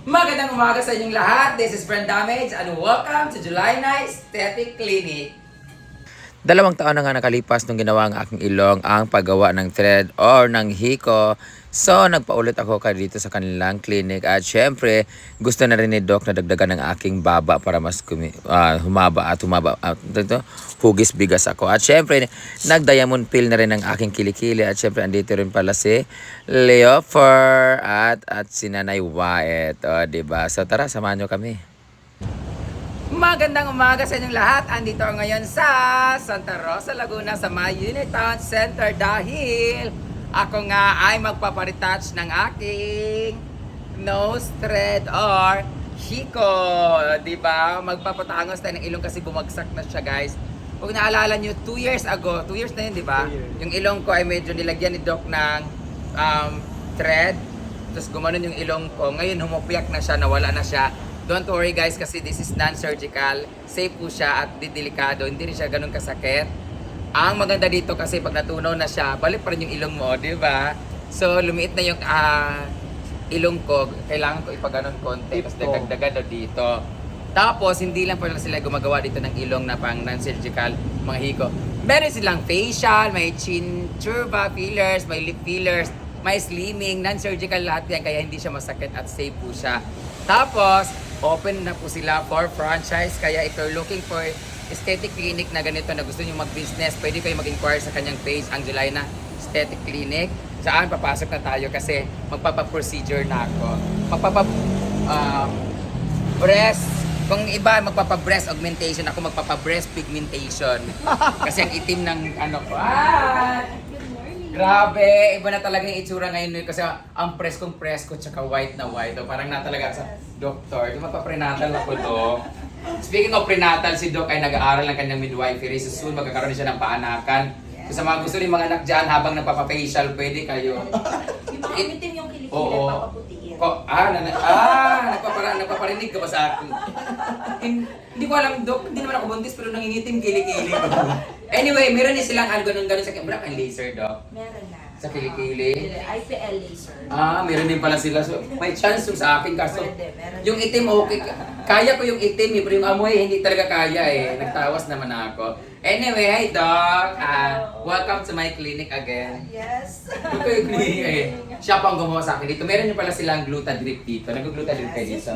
Magandang umaga sa inyong lahat. This is Friend Damage and welcome to July na Aesthetic Clinic. 2 taon na nga nakalipas nung ginawa ang aking ilong ang paggawa ng thread or ng hiko. So, nagpaulit ako dito sa kanilang clinic at syempre, gusto na rin ni Doc na dagdagan ng aking baba para mas humaba at hugis bigas ako. At syempre, nag-diamond fill na rin ang aking kilikili at syempre, andito rin pala si Leofer at si Nanay Wyatt. O, diba? So, tara, samahan nyo kami. Magandang umaga sa inyong lahat. Andito ako ngayon sa Santa Rosa, Laguna sa My Unit Town Center dahil ako nga ay magpaparetouch ng aking nose thread or hiko. Diba? Magpapatangos tayo ng ilong kasi bumagsak na siya, guys. Kung naalala nyo, 2 years ago, 2 years na yun, diba? Yung ilong ko ay medyo nilagyan ni Doc ng thread. Tapos gumanon yung ilong ko. Ngayon humupiyak na siya, nawala na siya. Don't worry guys kasi this is non-surgical. Safe po siya at delikado. Hindi rin siya ganun kasakit. Ang maganda dito kasi pag natunaw na siya, balik pa rin yung ilong mo, di ba? So lumiit na yung ilong ko. Kailangan ko ipaganon konti. Tapos dagdagan dito. Tapos hindi lang pala sila gumagawa dito ng ilong na pang non-surgical, mga hiko. Meron silang facial, may chin curva fillers, may lip fillers, may slimming, non-surgical lahat yan. Kaya hindi siya masakit at safe po siya. Tapos, open na po sila for franchise. Kaya if you're looking for aesthetic clinic na ganito na gusto nyo mag-business, pwede kayo mag-inquire sa kanyang page, ang July na Aesthetic Clinic. Saan papasok na tayo kasi magpapa-procedure na ako. Breast, kung iba magpapa-breast augmentation, ako magpapa-breast pigmentation. Kasi ang itim ng ano ko. Grabe, iba na talaga yung itsura ngayon kasi ang presko tsaka white na white. O, parang na talaga sa doktor. Di magpa-prenatal ako, Doc. Speaking of prenatal, si Doc ay nag-aaral ng kanyang midwifery. So soon, magkakaroon siya ng paanakan. So, sa mga gusto rin mga anak dyan, habang nagpapa-facial, pwede kayo. Itim yung kilikili, papaputiin. Nagpaparinig ka ba sa akin? Hindi ko alam, Doc. Hindi naman ako buntis, pero nangingitim kilikili ko. Anyway, meron din silang ganun-ganun sa camera. Ang laser, Doc. Meron na. Sa kilikili. IPL laser. Meron din pala sila. So, may chance yung sa akin kaso. Pwede, meron. Yung itim, okay. Kaya ko yung itim, pero yung amoy, hindi talaga kaya eh. Nagtawas naman ako. Anyway, hi, Doc. Welcome to my clinic again. Yes. Ito yung clinic eh. Siya pa ang gumawa sa akin dito. Meron din pala silang Glutadrip dito. Nag-Glutadrip kayo dito?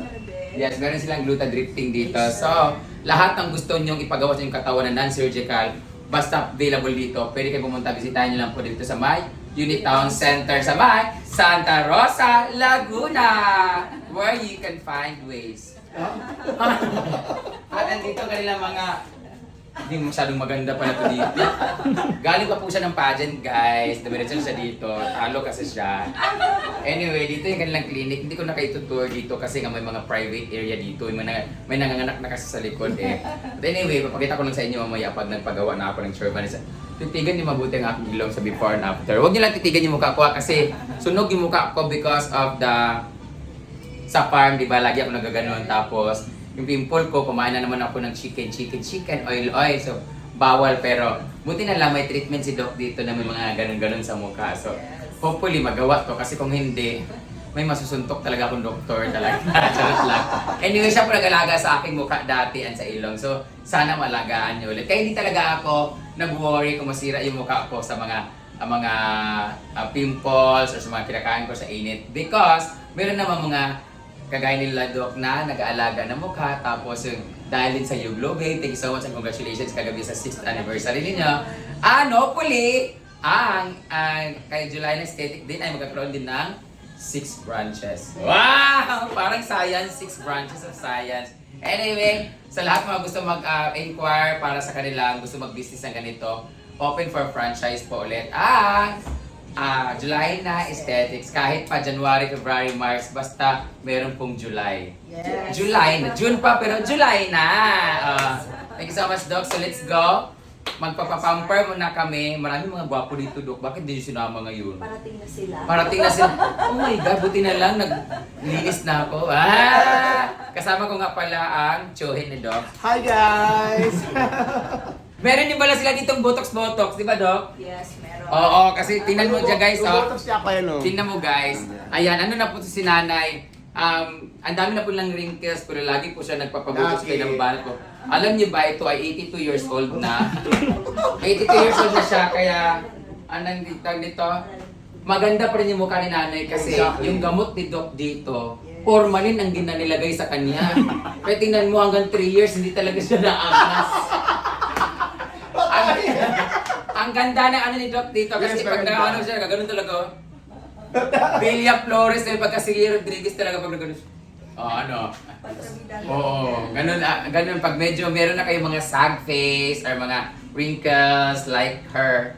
Yes, meron silang Glutadripting dito. So, lahat ng gusto nyong ipagawa sa inyong katawan na non-surgical, basta available dito. Pwede kayo pumunta, bisitahin nyo lang po dito sa My Unit Town Center sa May Santa Rosa, Laguna, where you can find ways. At andito kanila mga hindi masyadong maganda pa na to dito. Galing pa po siya ng pageant, guys. Dumiretso siya dito. Talo kasi siya. Anyway, dito yung kanilang clinic. Hindi ko na kayo tour dito kasi nga may mga private area dito. May nanganganak na kasi sa likod eh. But anyway, papakita ko lang sa inyo mamaya pag nagpagawa na ako ng churban. Titigan niyo mabuti ang aking ilong sa before and after. Huwag niyo lang titigan yung mukha ko kasi sunog yung mukha ko because of sa farm, di ba? Lagi ako nagaganon. Tapos, yung pimple ko, kumain na naman ako ng chicken, oil. So, bawal. Pero, buti na lang may treatment si Doc dito na may mga ganun-ganun sa mukha. So, hopefully magawa to. Kasi kung hindi, may masusuntok talaga akong doktor talaga. Charot lang. Anyway, siya po nag-alaga sa aking mukha dati and sa ilong. So, sana malagaan niyo ulit. Kaya hindi talaga ako nag-worry kung masira yung mukha ko sa mga pimples or sa mga kinakain ko sa init. Because, meron naman mga kagaya nila, Doc, na nag-aalaga ng mukha. Tapos yung dahil din sa Uglobate, thank you so much and congratulations kagabi sa 6th anniversary ninyo. Hopefully, kay July na Aesthetic din ay magkakaroon din ng 6 branches. Wow! Parang science, 6 branches of science. Anyway, sa lahat mga gusto mag-inquire para sa kanilang gusto mag-business ng ganito, open for franchise po ulit. July na Aesthetics. Kahit pa January, February, March, basta meron pong July. Yes. July na. June pa, pero July na. Thank you so much, Doc. So let's go. Magpapapamper muna kami. Maraming mga gwapo dito, Doc. Bakit di nyo sinama ngayon? Parating na sila. Parating na sila. Oh my God, buti na lang. Naglinis na ako. Kasama ko nga pala ang tsuhin ni Doc. Hi guys! Meron din pala sila ditong botox-botox, di ba, Doc? Yes, meron. Oo, kasi tingnan mo dyan, guys. Botox siya kayo, no? Tingnan mo, guys. Ayan, ano na po si nanay? ang dami na po lang wrinkles, pero lagi po siya nagpapabutos kayo ng banat ko. Alam niyo ba, ito ay 82 years old na. 82 years old na siya, kaya, anong dito, maganda pa rin yung mukha ni nanay kasi yung gamot ni Doc dito, formalin ang ginanilagay sa kanya. Kaya tingnan mo hanggang 3 years, hindi talaga siya naangas. Ang ganda ng ano ni Doc dito kasi pag nakaano siya, gano'n talaga. Oh. Bella Flores, pagka si Rodriguez talaga pag nagano. Ganun pag medyo meron na kayong mga sad face or mga wrinkles like her.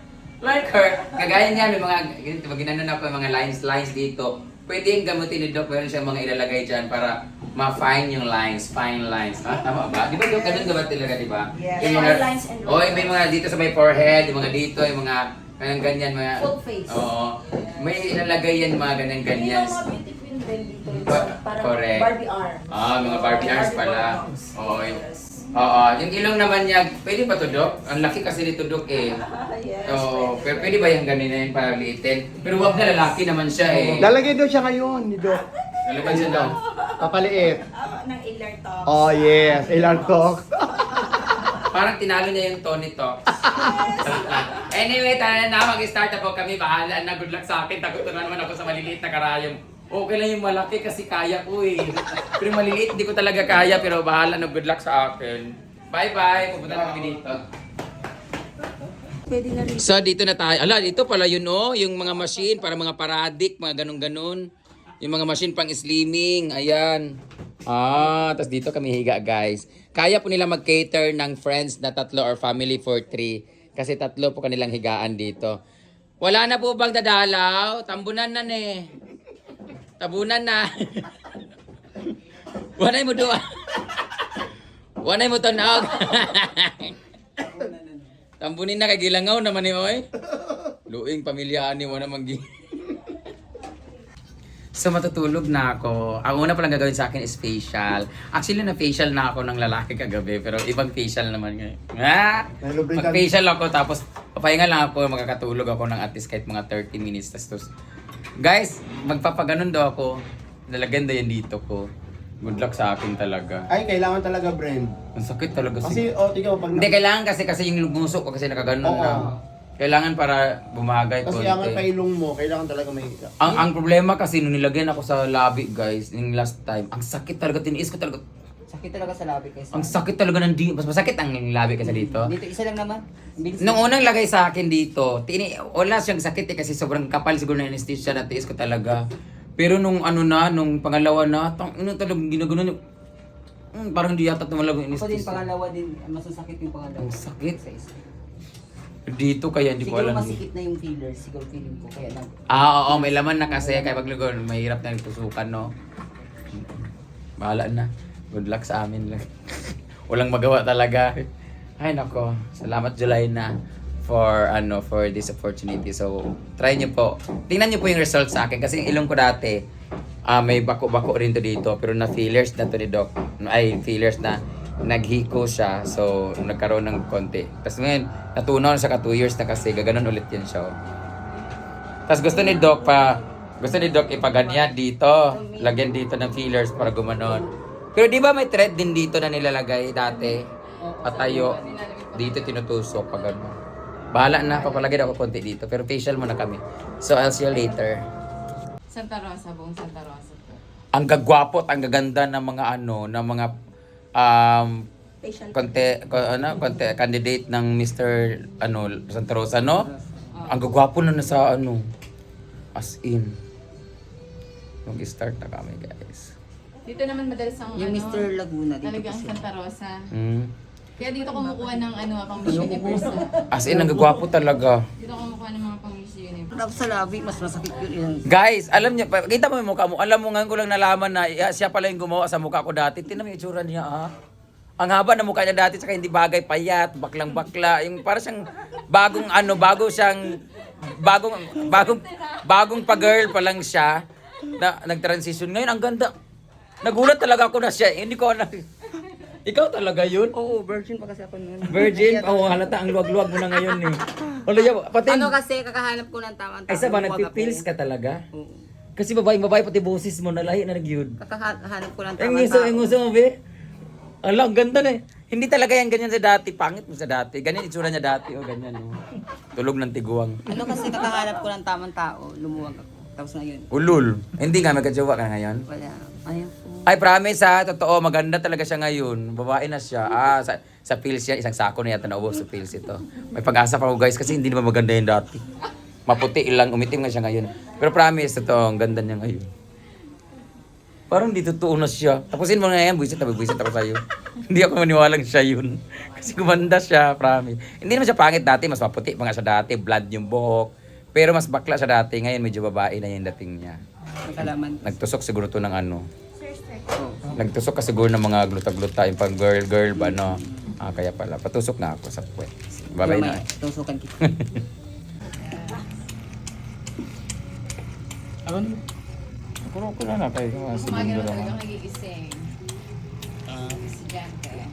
Kagaya niya, may mga, pag ginanon ako yung mga lines dito, pwede yung gamutin ni Doc, meron siyang mga ilalagay dyan para ma-fine yung lines, fine lines. Tama ba? Di ba Doc, ganun gabat talaga, di ba? Yes. Yung mga, Lines and may mga dito sa may forehead, yung mga dito, yung mga ganyan, mga... Full face. Oo. May ilalagay yan, mga ganyan. Yung mga beauty queen din dito. Parang Correct. Barbie arm. Mga Barbie arms pala. Oo. Yung ilong naman niya, pwede ba to, Doc? Ang laki kasi nito, Doc, eh. Yes. Oo, pero pwede ba yung ganun na yun para liitin? Pero wag na lalaki naman siya, eh. Lalagay daw siya ngayon ni Doc. Lalagyan siya daw. Papaliit. Ng ilar talks. Oh yes, ilang talk. Parang tinalo niya yung Tony Talks. Anyway, tara na, mag-start na po kami. Bahala na, good luck sa akin. Takot na naman ako sa maliliit na karayom. Okay lang yung malaki kasi kaya ko eh. Pero maliliit, hindi ko talaga kaya. Pero bahala na, good luck sa akin. Bye-bye, pupunta na kami dito. Pwede na rin. So, dito na tayo. Ala, dito pala yun oh, yung mga machine para mga paradik, mga ganun-ganun. Yung mga machine pang slimming, ayan. Tapos dito kami higa, guys. Kaya po nila mag-cater ng friends na 3 or family for 3. Kasi 3 po kanilang higaan dito. Wala na po bang dadalaw? Tambunan na ne. Tabunan na. Wanay mo doon. Wanay mo tanaw. Tambunin na kay Gilangaw naman ni oy. Luing pamilya ni mo naman gi. So matutulog na ako. Ang una palang gagawin sa akin is facial. Actually na facial na ako ng lalaki kagabi pero ibang facial naman ngayon. Mag-facial ako tapos papahinga lang ako, makakatulog ako ng at least kahit mga 30 minutes. Tapos guys, magpapaganon daw ako. Lalagyan daw yan dito ko. Good luck sa akin talaga. Ay, kailangan talaga, Brand. Ang sakit talaga Kasi, ikaw, pag... Hindi, kailangan kasi yung musok ko kasi nakaganon Oo. na. Kailangan para bumagay Kasi konti. ang pailong mo, kailangan talaga may... Ang problema kasi nung nilagyan ako sa labi, guys, yung last time, ang sakit talaga, tiniis ko talaga. Sakit talaga sa labi kaysa. Ang sakit talaga ng mas masakit ang labi kasi dito. Dito isa lang naman. Bilis. Nung unang lagay sa akin dito, wala siyang sakit kasi sobrang kapal siguro ng anesthesia na tiis ko talaga. Pero nung nung pangalawa na, talagang ginaganon yung, parang di yata tumalab yung Ako din anesthesia. pangalawa din, masasakit yung pangalawa. Ang sakit. Sa isa. Dito kaya hindi ko Siguro alam. masikip na yung fillers, siguro feeling ko kaya lang. Oo, may laman na kasi kaya pag lugo, mahirap na yung tusukan, no? Bahala na. Good luck sa amin lang. Walang magawa talaga. Ay nako, salamat July na for this opportunity. So, try niyo po. Tingnan niyo po yung results sa akin kasi yung ilong ko dati may bako-bako rin to dito pero na fillers na to ni Doc. Ay, fillers na naghiko siya. So, nagkaroon ng konti. Tapos ngayon, natunaw sa 2 years na kasi gaganon ulit yan siya. Tapos gusto ni Doc ipaganyan dito. Lagyan dito ng fillers para gumanon. Pero di ba may thread din dito na nilalagay dati? Patayo. Dito tinutusok pag ano. Bahala na, papalagay ako konti dito. Pero facial muna kami. So, I'll see you later. Santa Rosa, buong Santa Rosa po. Ang gagwapo at ang gaganda ng mga Facial. konti candidate ng Mr. Santa Rosa, no? Ang gagwapo na nasa as in. Mag-start na kami, guys. Dito naman madalas ang Yung Mr. Laguna dito talagang kasi. Santa Rosa. Mm. Kaya dito kumukuha ng pang Miss Universe. As in, ang gagwapo talaga. Dito kumukuha ng mga pang Miss Universe. Tapos sa labi, mas masakit yun. Guys, alam niyo, kita mo yung mukha mo. Alam mo ngayon ko lang nalaman na siya pala yung gumawa sa mukha ko dati. Tingnan mo yung itsura niya, Ang haba ng mukha niya dati, saka hindi bagay, payat, baklang-bakla. Yung para siyang bagong pa-girl pa lang siya na nag-transition. Ngayon, ang ganda. Nagulat talaga ako na siya. Hindi ko alam. Ikaw talaga yun? Oo, virgin pa kasi ako noon. Virgin? Oo, halata. Ang luwag-luwag mo na ngayon eh. Pati, Ano kasi, kakahanap ko ng tamang ay sa ba, nagpipils ka talaga? Oo. Kasi babae pati boses mo, nalahi na nagyud. Kakahanap ko ng Ang tamang tao. nguso mo, be. Ala, ang ganda na eh. Hindi talaga yan ganyan sa dati. Pangit mo sa dati. Ganyan itsura niya dati. O, ganyan. Oh. Tulog ng tiguang. Ano kasi kakahanap ko ng tamang tao, lumuwag ako. Tapos ngayon, Ulul. Hindi nga, magkajowa ka na ngayon. wala. Ayun po. Ay, promise ha. Totoo, maganda talaga siya ngayon. Babae na siya. Sa pills yan. Isang sako na yata naubos sa pills ito. May pag-asa pa ako guys kasi hindi naman maganda yung dati. Maputi lang. Umitim nga siya ngayon. Pero promise, totoo, ang ganda niya ngayon. Parang di totoo na siya. Tapusin mo na yan, buisit ako sa'yo. Hindi ako maniwalang siya yun. Kasi gumanda siya, promise. Hindi naman siya pangit dati, mas maputi pa nga siya dati, blood yung buhok. Pero mas bakla siya dati, ngayon medyo babae na yung dating niya. May kalaman. Nagtusok siguro to ng ano. Oh. Nagtusok ka siguro ng mga gluta-gluta, yung pang girl ba, no? Kaya pala, patusok na ako sa puwet. Babay na. Tusukan kita. Kuro ko na kayo. Umaga na talagang nagigising. Estudyante.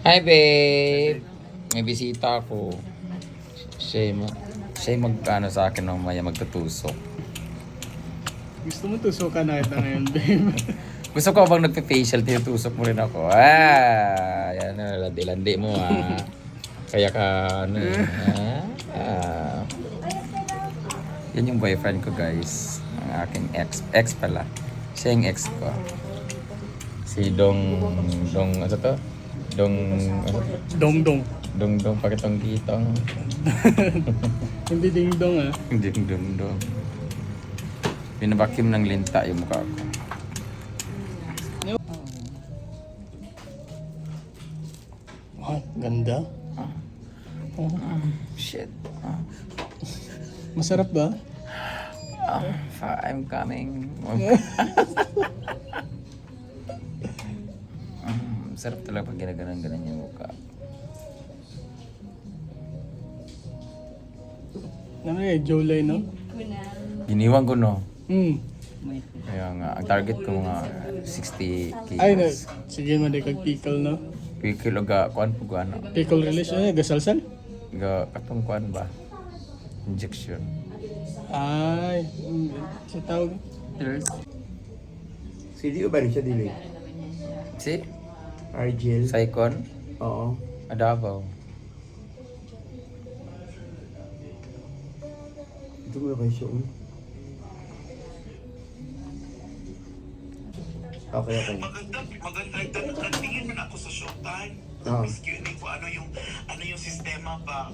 Hi, babe! May bisita ako. Siya mag-ano sa akin mamaya magtutusok. Gusto mo tusukan na kita ngayon, babe? Gusto ko bang nagpe-facial, tinutusok mo rin ako. Yan na, landi-landi mo Kaya ka, ano Yan yung boyfriend ko, guys. Ang aking ex pala. Siya yung ex ko. Si Dong, ano to? Dong-dong. Dong, pakitong kitong. Hindi ding-dong ah. Dong. Binabakim ng linta yung mukha ko. Wow, ganda. Shit. Masarap ba? I'm coming. Sarap talaga pag ginaganan-ganan yung mukha. Ano Jolay, no? Giniwan ko, no? May. Kaya nga, ang target ko mga 60 Ay, na. kilos. Sige, maday kag pickle, no? Kilo ga, kuan po gana. Pickle release, gasalsal? Ga, katong kuan ba? Injection. Ay, sa tawag. Si Dio ba rin siya dili? Si? Argel? Saikon? Oo. Adabaw. Ito mo kayo siya. Okay. Maganda. Tingin mo na ako sa Showtime. Oo. Tapos Q&A ko ano yung sistema ba?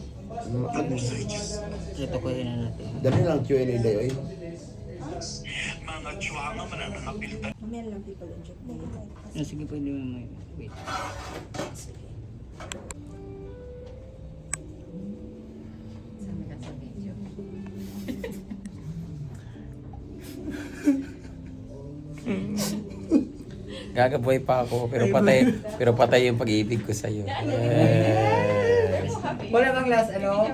Ito ko yun na natin. Dali lang Q&A dayo eh. Mga tsuanga man ang nakapilitan. Sige, pwede mo may wait. Sabi ka sa video. Gagaboy pa ako, pero patay yung pag-ibig ko sa iyo. Wala bang last, ano?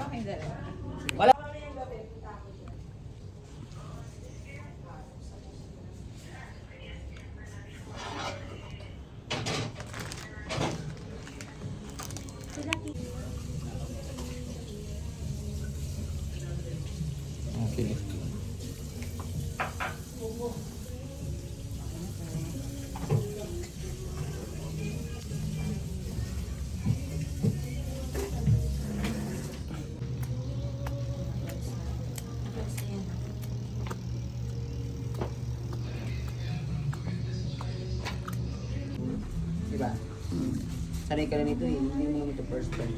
Okay. Diba? Sanay ka na nito eh. Hindi mo naman ito first time.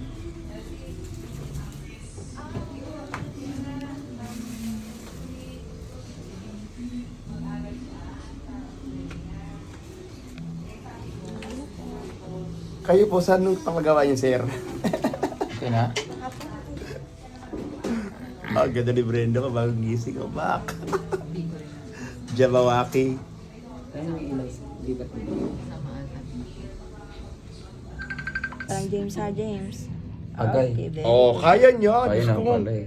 Kayo po, saan nung pamagawa niyo, sir? Okay na? Ang ganda ni Brenda ko, bagong gising ko, bak. Jabawaki. Kaya may ilaw. Libat mo. Parang James James. Agay. Oh, kaya niyo. Kaya Diyos na ko mo. pala eh.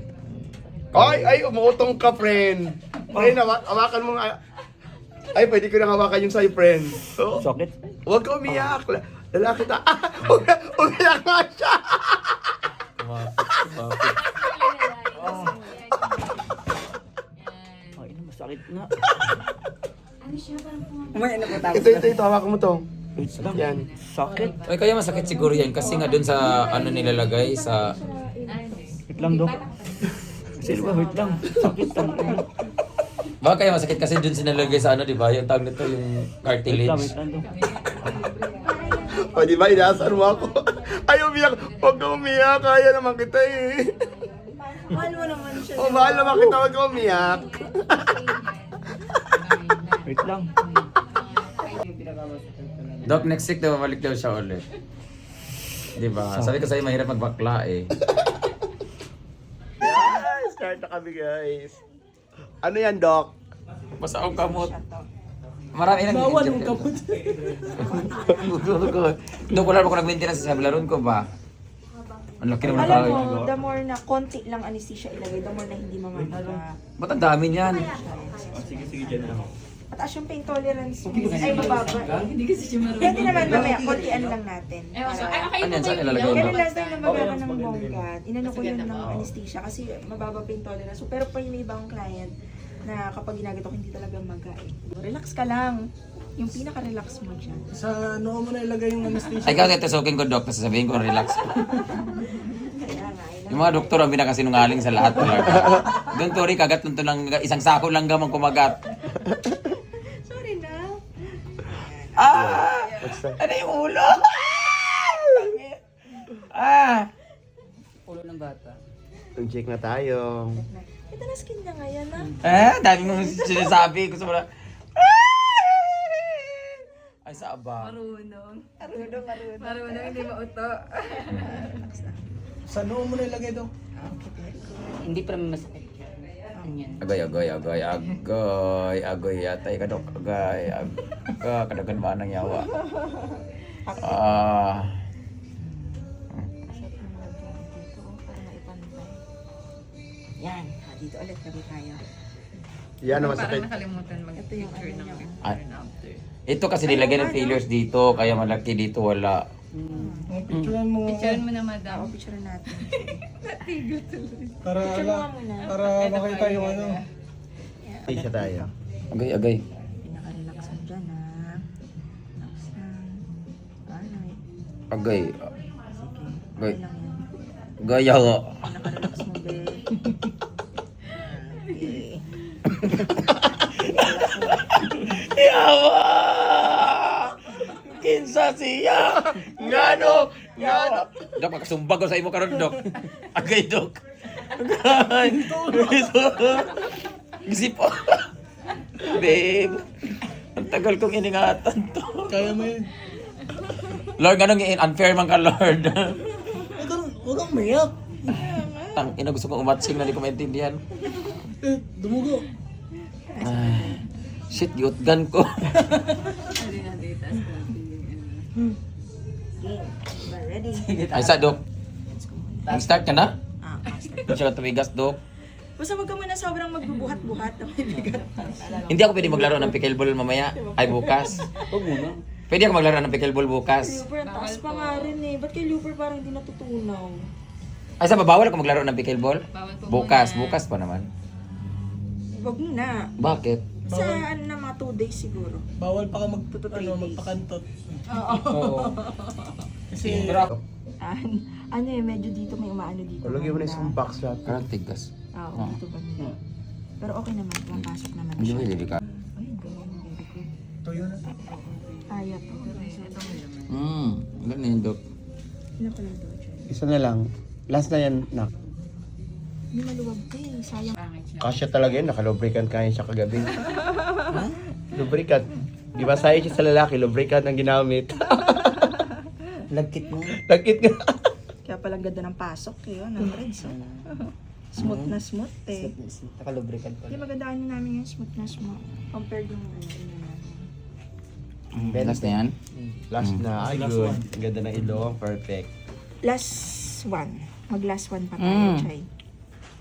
Ay, umutong ka, friend. Friend, hawakan mo nga. Ay, pwede ko nang hawakan yung sa'yo, friend. Oh. Sakit? Huwag ka umiyak. Lalaki ta. Umiyak nga siya. Bakit? Sakit nga. Umaya na po tapos. Ito, hawakan mo to. Yan. Sakit. Ay, kaya masakit siguro yan kasi nga dun sa ano nilalagay sa... Wait lang, Dok. Kasi ba, wait lang. Sakit lang. Baka kaya masakit kasi dun sinalagay sa ano, di ba? Yung tawag nito, yung cartilage. Wait lang, Dok. O, di ba, inaasahan mo ako? Ay, umiyak. Huwag ka umiyak. Kaya naman kita eh. Mahal mo naman siya. O, mahal naman kita. Huwag ka umiyak. Wait lang. Doc, next week daw balik daw siya ulit. Di ba? Sabi ko sa'yo, mahirap magbakla eh. Yes, start na kami guys. Ano yan, Doc? Basta ang kamot. Marami nang Bawal ang kamot. Doc, wala ko nag-maintenance sa laron ko ba? Ang laki naman Alam tayo. mo, the more na konti lang anesthesia ilagay, the more na hindi mamaga. Ba't ang dami niyan? Mataas yung pain tolerance. Ay, mababa. Pwede naman mamaya, kontian lang natin. Ano yan? Saan ilalagay Kaya mo? last time na magawa ng bonggat, inano ko yun ng anesthesia kasi mababa pain tolerance. So, pero pa yung ibang client na kapag ginagato ko hindi talaga maga eh. Relax ka lang. Yung pinaka-relax mo dyan. Sa noo mo na ilagay yung anesthesia. Ay, kasi tusukin ko, Doc, tapos sasabihin ko, relax ko. Kaya nga, Yung mga doktor ang pinakasinungaling sa lahat talaga. Don't worry, kagat nun to lang, isang sako lang gamang kumagat. sorry na. Ah! Ano yung ulo? Ah! Ulo ng bata. Check na tayo. Ito na skin niya ngayon ah. Dami mong sinasabi. Gusto mo na... Ay, sa aba. Marunong, hindi mauto. Sa noo mo na ilagay daw. Hindi pa naman masakit. Agoy, yatay ka, Dok. Kadagan ba nang yawa? Ah... Yan, dito ulit kami tayo. Yan naman Parang sakit. nakalimutan mag-picture ng before Ah. and after. Ito kasi nilagay ng fillers dito, kaya malaki dito wala. Picturean mo. Picturean mo na, madam. Picture natin. Para Picture ala, mo muna. para makita yung ano. Isa tayo. Agay. Pinaka-relax mo dyan ah. Relax lang. Alright. Agay. Okay lang yan. Gaya nga. Pinaka-relax mo, be. Okay. Yawa! Kinsa siya! Ngano! Dok, makasumbag ko sa imo karon, Dok. Agay, Dok. Agay. Gisip po. Babe. Ang tagal kong iningatan to. Kaya mo yun. Lord, ganun unfair man ka, Lord. Huwag kang mayak. Tang ina, gusto kong umatsing na di ko maintindihan. Dumugo. Ay, shit, giutgan ko. Game. Diba, ready? Ay, sa, Dok. Mag-start ka na? Start. Hindi siya tumigas, Dok. Basta wag ka muna sobrang magbubuhat-buhat na may bigat. Hindi ako pwede maglaro ng pickleball mamaya. Ay, bukas. Huwag muna. Pwede ako maglaro ng pickleball bukas. Looper, ang taas pa nga rin eh. Ba't kay Looper parang hindi natutunaw? Ay, sa bawal ako maglaro ng pickleball? Bawal po Bukas, muna. bukas pa naman. Wag muna. Bakit? Sa ano na mga 2 days siguro. Bawal pa ka magpakantot. Oo. Kasi Ano eh, medyo dito may umaano dito. O, lagyan mo na yung banda. box shot. Parang tigas. Oo, dito banda. Pero okay naman, papasok naman Hindi siya. mo hindi ka. Ay, ganyan, very good. tuyo na. Kaya to. Ganun yun, Dok. Ano pala ito, Chen? Isa na lang. Last na yan, nak. Hindi maluwag to eh, sayang. Pangit siya. Kasya talaga yun, nakalubricant kaya siya kagabi. Lubricant. Di ba sayo siya sa lalaki, lubricant ang ginamit. Lagkit mo. Lagkit nga. Kaya palang ganda ng pasok eh, oh, ng threads. Smooth na smooth eh. Nakalubricant pa. Hindi maganda ano namin yung smooth na smooth. Compared yung ano namin. Last na yan? Last na. Ay, good. Ang ganda ng ilong. Perfect. Last one. Mag-last one pa tayo, Chay.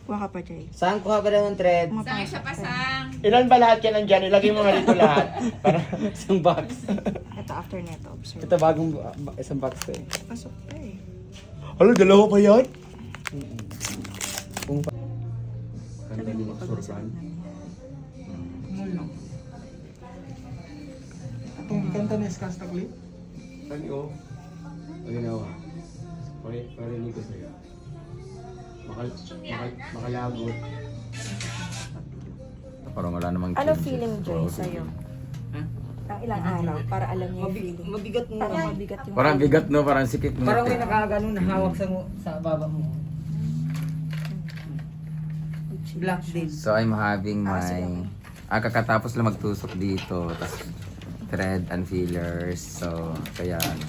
Kuha ka pa, Chay. Saan kuha ba daw ng thread? Sang siya pasang. Ilan ba lahat yan nandyan? Ilagay mo nga dito lahat. Para Isang box. Ito after neto, observe. Ito bagong isang box to eh. Pasok pa eh. Ano, dalawa pa yan? Sabi mo pag nasa loob namin yan. Small lang. Itong kanta na Skasta Clip. Ano ko? Ang ginawa? Parinig ko sa'yo. Makalagot. Parang wala namang Ano changes. feeling, Joy, sa'yo? Ang ilang araw para alam niya yung feeling. Mabigat mo Parang mabigat yung Parang bigat no, parang sikip mo. Parang may nakagano na hawak sa baba mo. Black din. So I'm having my kakatapos lang magtusok dito, tas thread and fillers. So kaya ano.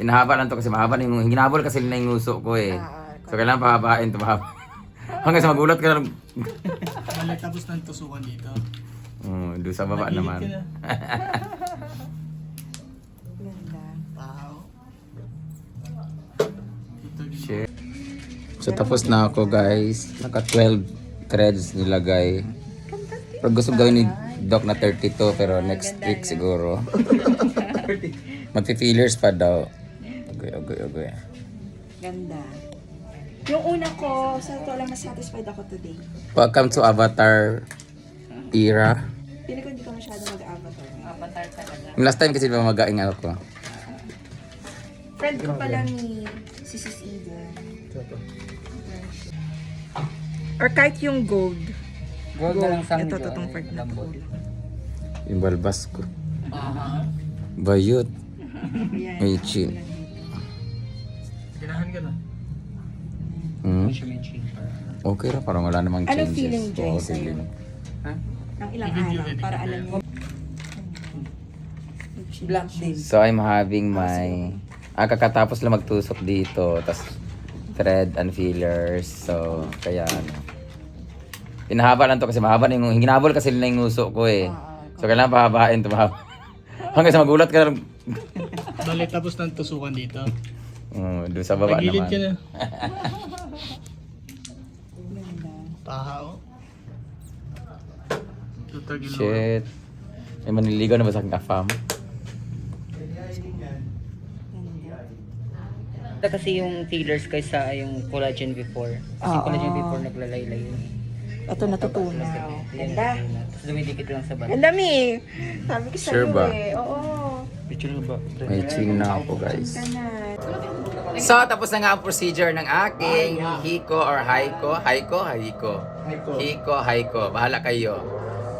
Pinahaba lang to kasi mahaba na yung hinabol kasi na yung nguso ko eh. So kailangan pahabain to mahaba. Hanggang sa magulat ka lang. Balik tapos ng tusukan dito. Doon sa baba Nagilid naman. ka na. Ganda. Tao. Ito din. Shit. So tapos na ako guys. Naka 12 threads nilagay. Pero gusto gawin ni Doc na 32 pero next week siguro. Magpi-fillers pa daw. Okay. Ganda. Yung una ko, sa ito lang na-satisfied ako today. Welcome to Avatar era. Pili ko hindi ka masyado mag-avatar. Avatar talaga. Yung last time kasi ba magaing ako. Friend ko pala ni si Sis Eden. Or kahit yung gold. Gold na lang sa akin. Ito, itong part na Lambot. Yung balbas ko. Bayot. Yan. May chin. Ganahan ka na. Okay ra, parang wala namang Ano changes. feeling, Joy, Oo, sa'yo? feeling. Ang ilang araw para alam niya. Black din. So I'm having my kakatapos lang magtusok dito, tas thread and fillers. So kaya ano. Pinahaba lang to kasi mahaba na yung hinabol kasi na yung nguso ko eh. So kailangan pahabain to mahaba. Hanggang sa magulat ka lang. Balik tapos ng tusukan dito. Doon sa baba Nagilid naman. ka na. Tao. Ito ginawa. Shit. May maniligaw na ba sa aking afam? Kasi yung fillers kaysa yung collagen before. Kasi yung collagen before naglalaylay yun. Ito natutunaw. Ganda. Tapos dumidikit lang sa balat. Ganda mi. Sabi ko sa'yo Sure ba? eh. Oo. Picture ba? May chin na ako guys. Ganda. So, tapos na nga ang procedure ng aking hiko or haiko. Hiko. Bahala kayo.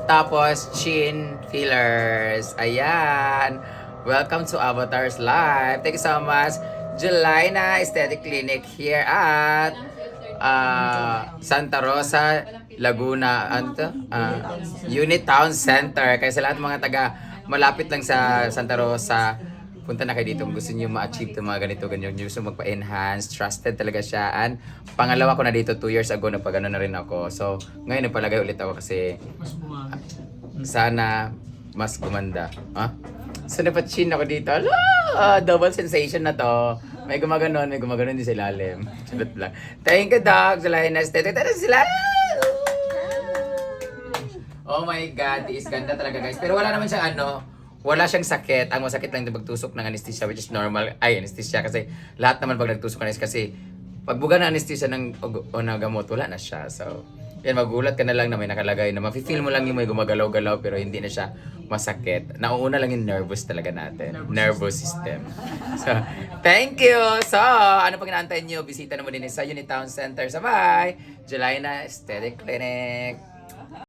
Tapos, chin fillers. Ayan. Welcome to Avatar's Life. Thank you so much. Jelina Aesthetic Clinic here at Santa Rosa, Laguna, Unit Town Center. Kaya sa lahat ng mga taga malapit lang sa Santa Rosa, punta na kayo dito kung gusto niyo ma-achieve itong mga ganito, ganyan. Gusto magpa-enhance, trusted talaga siya. And pangalawa ko na dito, 2 years ago, napagano na rin ako. So, ngayon nagpalagay ulit ako kasi sana mas gumanda. So, napatchin ako dito. Double sensation na to. May gumaganon din sa ilalim. Charot lang. Thank you, Doc. Jelina Aesthetic. Tara sila! Oh my God, is ganda talaga guys. Pero wala naman siyang wala siyang sakit. Ang masakit lang yung pagtusok ng anesthesia, which is normal. Anesthesia kasi lahat naman pag nagtusok ng kasi pagbuga ng anesthesia ng gamot, wala na siya. So, yan, magulat ka na lang na may nakalagay na mafe-feel mo lang yung may gumagalaw-galaw pero hindi na siya masakit. Nauuna lang yung nervous talaga natin. Nervous system. So, thank you! So, ano pang inaantay nyo? Bisita na mo din sa Unit Town Center. Sabay! Jelina Aesthetic Clinic.